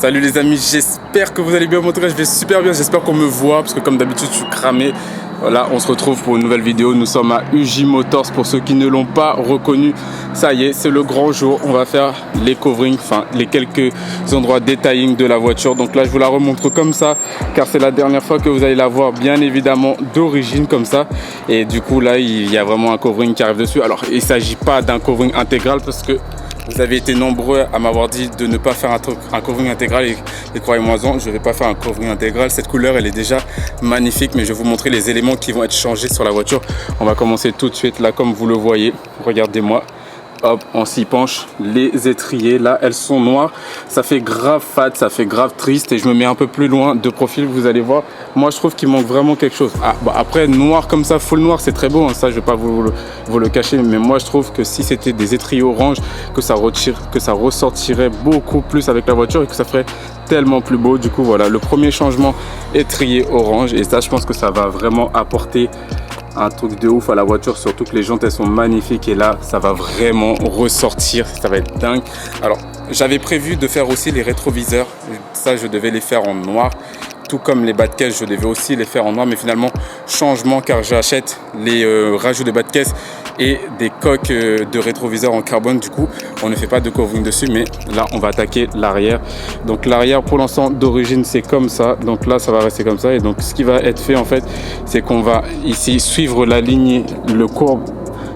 Salut les amis, j'espère que vous allez bien. En tout cas, je vais super bien. J'espère qu'on me voit parce que comme d'habitude, je suis cramé. Voilà, on se retrouve pour une nouvelle vidéo. Nous sommes à UJ Motors pour ceux qui ne l'ont pas reconnu. Ça y est, c'est le grand jour. On va faire les coverings, enfin les quelques endroits detailing de la voiture. Donc là, je vous la remontre comme ça car c'est la dernière fois que vous allez la voir, bien évidemment, d'origine comme ça. Et du coup, là, il y a vraiment un covering qui arrive dessus. Alors, il ne s'agit pas d'un covering intégral parce que vous avez été nombreux à m'avoir dit de ne pas faire un covering intégral et croyez-moi, je ne vais pas faire un covering intégral. Cette couleur, elle est déjà magnifique, mais je vais vous montrer les éléments qui vont être changés sur la voiture. On va commencer tout de suite là, comme vous le voyez. Regardez-moi. Hop, on s'y penche. Les étriers, là, elles sont noires. Ça fait grave fat, ça fait grave triste. Et je me mets un peu plus loin de profil, vous allez voir. Moi, je trouve qu'il manque vraiment quelque chose. Ah, bah, après, noir comme ça, full noir, c'est très beau. Hein, ça, je vais pas vous le cacher. Mais moi, je trouve que si c'était des étriers orange, que ça ressortirait beaucoup plus avec la voiture et que ça ferait tellement plus beau. Du coup, voilà, le premier changement, étrier orange. Et ça, je pense que ça va vraiment apporter un truc de ouf à la voiture, surtout que les jantes elles sont magnifiques et là ça va vraiment ressortir, ça va être dingue. Alors j'avais prévu de faire aussi les rétroviseurs, ça je devais les faire en noir, tout comme les bas de caisse je devais aussi les faire en noir, mais finalement changement car j'achète les rajouts de bas de caisse et des coques de rétroviseurs en carbone. Du coup on ne fait pas de covering dessus, mais là on va attaquer l'arrière. Donc l'arrière pour l'instant d'origine c'est comme ça, donc là ça va rester comme ça. Et donc ce qui va être fait en fait, c'est qu'on va ici suivre la ligne,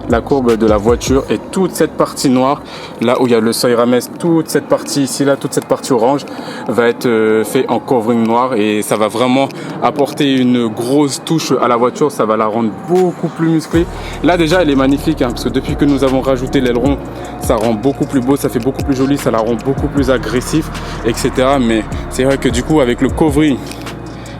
la courbe de la voiture, et toute cette partie noire là où il y a le seuil Rames, toute cette partie ici là, toute cette partie orange va être fait en covering noir et ça va vraiment apporter une grosse touche à la voiture. Ça va la rendre beaucoup plus musclée. Là déjà elle est magnifique hein, parce que depuis que nous avons rajouté l'aileron, ça rend beaucoup plus beau, ça fait beaucoup plus joli, ça la rend beaucoup plus agressif, etc. Mais c'est vrai que du coup avec le covering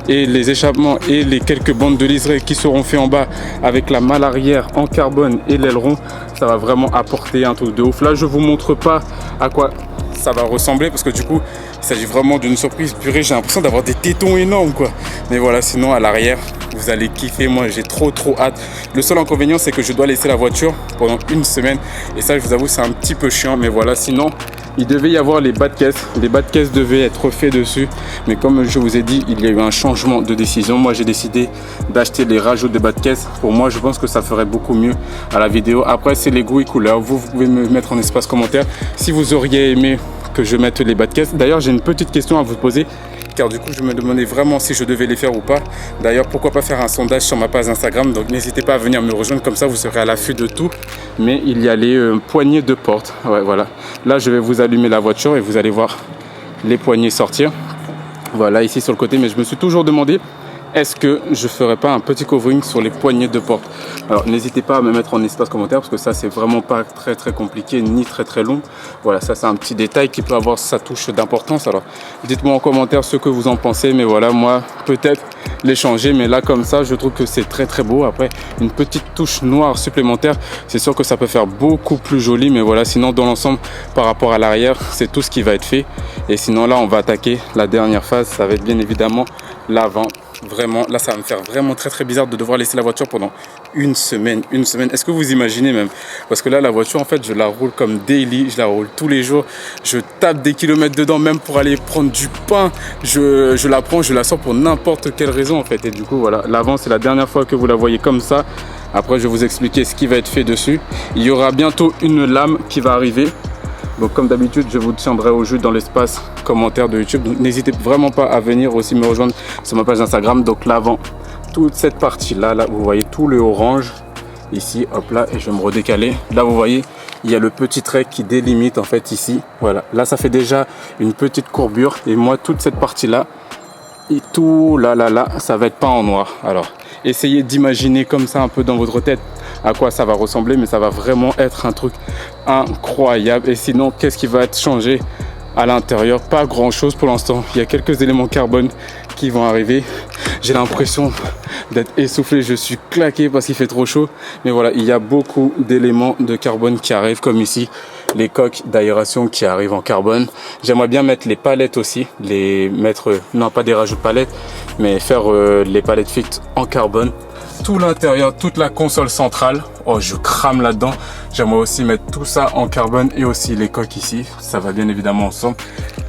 et les échappements et les quelques bandes de liseré qui seront faits en bas avec la malle arrière en carbone et l'aileron, ça va vraiment apporter un truc de ouf. Là je vous montre pas à quoi ça va ressembler parce que du coup il s'agit vraiment d'une surprise. Purée, j'ai l'impression d'avoir des tétons énormes quoi. Mais voilà, sinon à l'arrière vous allez kiffer. Moi j'ai trop hâte. Le seul inconvénient c'est que je dois laisser la voiture pendant une semaine et ça je vous avoue c'est un petit peu chiant. Mais voilà, sinon il devait y avoir les bas de caisse. Les bas de caisse devaient être faits dessus. Mais comme je vous ai dit, il y a eu un changement de décision. Moi, j'ai décidé d'acheter les rajouts de bas de caisse. Pour moi, je pense que ça ferait beaucoup mieux à la vidéo. Après, c'est les goûts et couleurs. Vous pouvez me mettre en espace commentaire si vous auriez aimé que je mette les bas de caisse. D'ailleurs, j'ai une petite question à vous poser, car du coup je me demandais vraiment si je devais les faire ou pas. D'ailleurs, pourquoi pas faire un sondage sur ma page Instagram. Donc n'hésitez pas à venir me rejoindre, comme ça vous serez à l'affût de tout. Mais il y a les poignées de porte. Ouais, voilà, là je vais vous allumer la voiture et vous allez voir les poignées sortir. Voilà, ici sur le côté. Mais je me suis toujours demandé, est-ce que je ne ferais pas un petit covering sur les poignées de porte? Alors n'hésitez pas à me mettre en espace commentaire parce que ça c'est vraiment pas très compliqué ni très long. Voilà, ça c'est un petit détail qui peut avoir sa touche d'importance. Alors dites-moi en commentaire ce que vous en pensez. Mais voilà, moi peut-être les changer, mais là comme ça je trouve que c'est très beau. Après une petite touche noire supplémentaire, c'est sûr que ça peut faire beaucoup plus joli. Mais voilà, sinon dans l'ensemble par rapport à l'arrière, c'est tout ce qui va être fait. Et sinon là on va attaquer la dernière phase, ça va être bien évidemment l'avant. Vraiment, là ça va me faire vraiment très bizarre de devoir laisser la voiture pendant une semaine. Est-ce que vous imaginez même? Parce que là la voiture en fait je la roule comme daily, je la roule tous les jours, je tape des kilomètres dedans, même pour aller prendre du pain, je la prends, je la sors pour n'importe quelle raison en fait. Et du coup voilà, l'avant c'est la dernière fois que vous la voyez comme ça. Après je vais vous expliquer ce qui va être fait dessus. Il y aura bientôt une lame qui va arriver. Donc comme d'habitude, je vous tiendrai au jus dans l'espace commentaire de YouTube. Donc n'hésitez vraiment pas à venir aussi me rejoindre sur ma page Instagram. Donc l'avant, toute cette partie là, vous voyez tout le orange ici, hop là, et je vais me redécaler. Là vous voyez, il y a le petit trait qui délimite en fait ici. Voilà, là ça fait déjà une petite courbure. Et moi toute cette partie là, et tout là, ça va être peint en noir. Alors essayez d'imaginer comme ça un peu dans votre tête à quoi ça va ressembler, mais ça va vraiment être un truc incroyable. Et sinon, qu'est-ce qui va être changé à l'intérieur? Pas grand chose pour l'instant. Il y a quelques éléments carbone qui vont arriver. J'ai l'impression d'être essoufflé, je suis claqué parce qu'il fait trop chaud. Mais voilà, il y a beaucoup d'éléments de carbone qui arrivent, comme ici les coques d'aération qui arrivent en carbone. J'aimerais bien mettre les palettes aussi, non pas des rajouts de palettes, mais faire les palettes fixes en carbone. Tout l'intérieur, toute la console centrale, oh je crame là-dedans. J'aimerais aussi mettre tout ça en carbone et aussi les coques ici, ça va bien évidemment ensemble.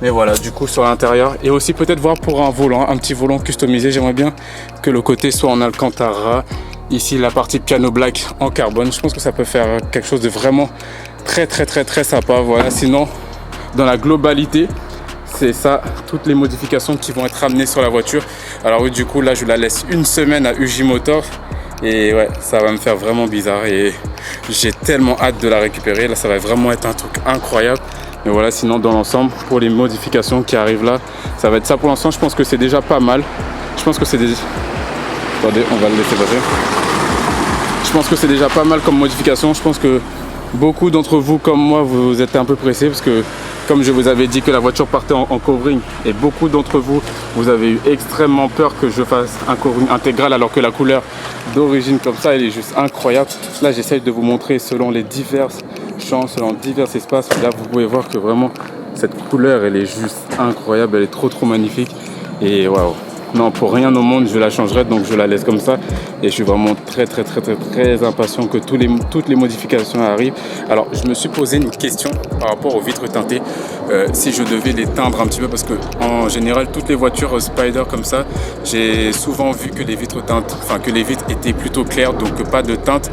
Mais voilà, du coup sur l'intérieur, et aussi peut-être voir pour un volant, un petit volant customisé. J'aimerais bien que le côté soit en Alcantara. Ici la partie piano black en carbone, je pense que ça peut faire quelque chose de vraiment très sympa. Voilà, sinon dans la globalité, c'est ça, toutes les modifications qui vont être amenées sur la voiture. Alors oui, du coup là je la laisse une semaine à UJ Motors et ouais, ça va me faire vraiment bizarre et j'ai tellement hâte de la récupérer. Là ça va vraiment être un truc incroyable. Mais voilà, sinon dans l'ensemble, pour les modifications qui arrivent là, ça va être ça pour l'instant. Je pense que c'est déjà pas mal. Je pense que c'est des... Attendez, on va le laisser passer. Je pense que c'est déjà pas mal comme modification. Je pense que beaucoup d'entre vous comme moi, vous êtes un peu pressés parce que comme je vous avais dit que la voiture partait en covering et beaucoup d'entre vous, vous avez eu extrêmement peur que je fasse un covering intégral alors que la couleur d'origine comme ça, elle est juste incroyable. Là, j'essaye de vous montrer selon les diverses champs, selon divers espaces. Là, vous pouvez voir que vraiment cette couleur, elle est juste incroyable, elle est trop magnifique et waouh. Non, pour rien au monde, je la changerai, donc je la laisse comme ça. Et je suis vraiment très impatient que toutes les modifications arrivent. Alors, je me suis posé une question par rapport aux vitres teintées. Si je devais les teindre un petit peu, parce que en général, toutes les voitures Spider comme ça, j'ai souvent vu que les vitres étaient plutôt claires, donc pas de teinte.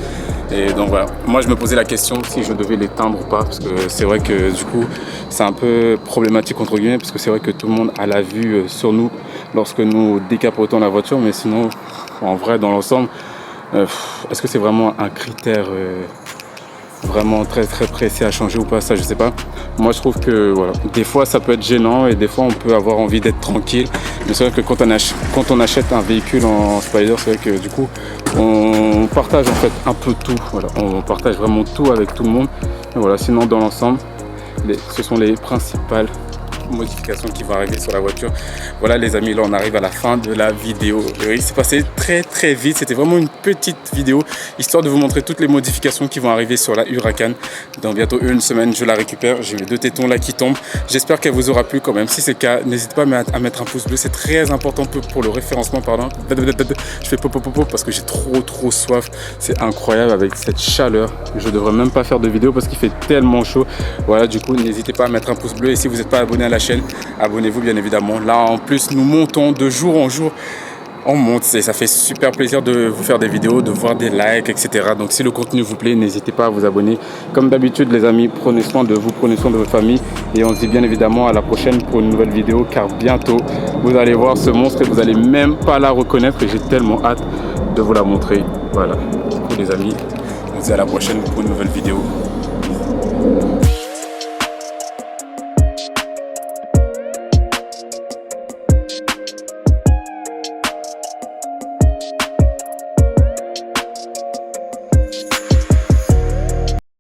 Et donc voilà, moi je me posais la question si je devais les teindre ou pas, parce que c'est vrai que du coup c'est un peu problématique entre guillemets, parce que c'est vrai que tout le monde a la vue sur nous lorsque nous décapotons la voiture, mais sinon en vrai dans l'ensemble, est-ce que c'est vraiment un critère vraiment très précis à changer ou pas, ça je sais pas. Moi je trouve que voilà, des fois ça peut être gênant et des fois on peut avoir envie d'être tranquille, mais c'est vrai que quand on achète un véhicule en Spider, c'est vrai que du coup on partage en fait un peu tout, voilà, on partage vraiment tout avec tout le monde. Et voilà, sinon dans l'ensemble ce sont les principales modifications qui vont arriver sur la voiture. Voilà les amis, là on arrive à la fin de la vidéo. Il s'est passé très vite, c'était vraiment une petite vidéo histoire de vous montrer toutes les modifications qui vont arriver sur la Huracan. Dans bientôt une semaine je la récupère, j'ai mes 2 tétons là qui tombent. J'espère qu'elle vous aura plu quand même. Si c'est le cas, n'hésitez pas à mettre un pouce bleu, c'est très important pour le référencement, pardon. Je fais pop parce que j'ai trop soif, c'est incroyable avec cette chaleur. Je devrais même pas faire de vidéo parce qu'il fait tellement chaud. Voilà, du coup n'hésitez pas à mettre un pouce bleu et si vous n'êtes pas abonné à la chaîne, abonnez-vous bien évidemment. Là en plus nous montons de jour en jour, on monte et ça fait super plaisir de vous faire des vidéos, de voir des likes, etc. Donc si le contenu vous plaît, n'hésitez pas à vous abonner. Comme d'habitude les amis, prenez soin de vous, prenez soin de votre famille et on se dit bien évidemment à la prochaine pour une nouvelle vidéo, car bientôt vous allez voir ce monstre et vous allez même pas la reconnaître et j'ai tellement hâte de vous la montrer. Voilà, du coup les amis, on se dit à la prochaine pour une nouvelle vidéo.